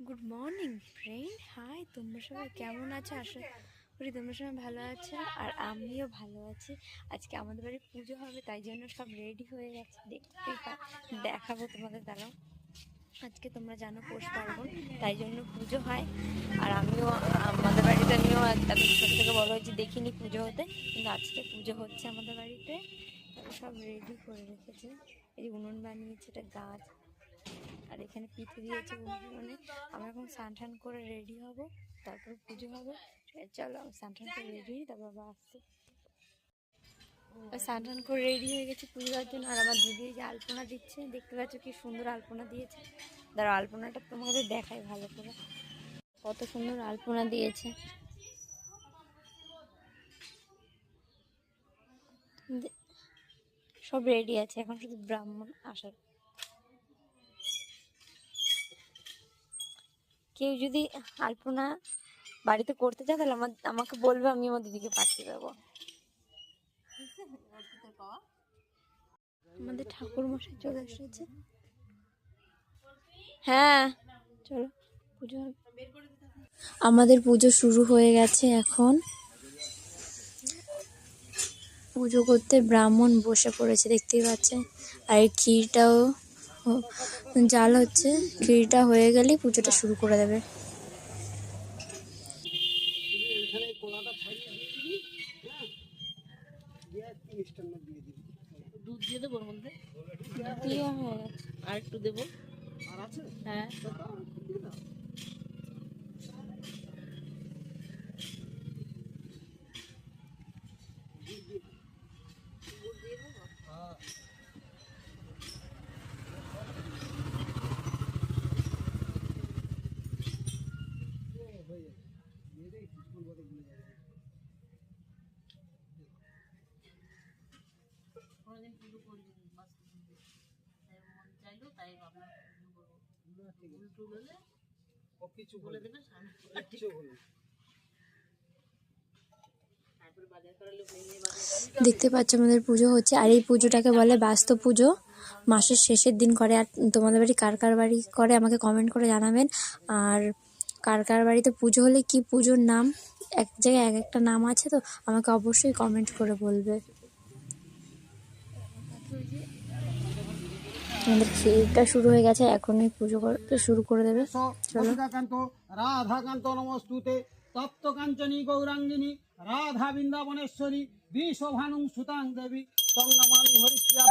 Good morning friend, high, তোমরা সবাই কেমন আছো? আশা করি তোমরা সবাই ভালো আছো, আর আমিও ভালো আছি। আজকে আমাদের বাড়ি পুজো হবে, তাই জন্য সব রেডি হয়ে গেছে। দেখাবো তোমাদের দ্বারাও। আজকে তোমরা জানো পৌষ পার্বণ, তাই জন্য পুজো হয়। আর আমিও আমাদের বাড়িতে এত ছোটো থেকে বড় হয়েছি, দেখিনি পুজো হতে, কিন্তু আজকে পুজো হচ্ছে আমাদের বাড়িতে। সব রেডি করে রেখেছে, এই উনুন বানিয়েছে, এটা গাছ, আর এখানে পিঠে দিয়েছে উনুনে। আমরা এখন স্নান করে রেডি হব, তারপর পুজো হবে। চলো স্নান করে রেডি হই, তারপর আবার আসছি। স্নান করে রেডি হয়ে গেছি পুজো দেওয়ার জন্য। আর আমার দিদি যে আলপনা দিচ্ছে, দেখতে পাচ্ছ কি সুন্দর আলপনা দিয়েছে। ধরো আলপনাটা তোমাদের দেখাই ভালো করে, কত সুন্দর আলপনা দিয়েছে। সব রেডি আছে, এখন শুধু ব্রাহ্মণ আসার। কেউ যদি আলপনা বাড়িতে করতে চায় তাহলে আমাকে বলবে, আমি আমার দিদিকে পাঠিয়ে দেবো। আমাদের ঠাকুর মশাই চলে এসেছে। হ্যাঁ চলো পুজো। আমাদের পুজো শুরু হয়ে গেছে। এখন পুজো করতে ব্রাহ্মণ বসে পড়েছে, দেখতেই পাচ্ছেন। আর এই ক্ষীরটাও জাল হচ্ছে, ক্ষীরটা হয়ে গেলেই পুজোটা শুরু করে দেবে। দুধ দিয়ে দেবো, ওর মধ্যে দেওয়া হয়ে গেছে, আর একটু দেবো। আর আছে? হ্যাঁ, কোনোদিন পুজো করিনি, মন চাইলো তাই ভাবলাম পুজো করবো। উল্টো হলে কিছু বলে দেবে, কিচ্ছু বলে তারপরে বাজার করালে দেখতে পাচ্ছ আমাদের পুজো হচ্ছে। আর এই পুজোটাকে বলে বাস্তু পুজো, মাসের শেষের দিন করে। আর তোমাদের বাড়ি কার কার বাড়ি করে আমাকে কমেন্ট করে জানাবেন। আর কার কার বাড়িতে পুজো হলে কি পুজোর নাম, এক জায়গায় এক একটা নাম আছে, তো আমাকে অবশ্যই কমেন্ট করে বলবে। আমাদের ক্ষীরটা শুরু হয়ে গেছে, এখনই পুজো করতে শুরু করে দেবে। চলো। রাধাকান্ত নমস্তুতে তপ্তকাঞ্চনী গৌরাঙ্গিনী রাধা বৃন্দাবনেশ্বরী বিশ্বভানুং সুতাং দেবী তং নমামি হরিপ্রিয়া।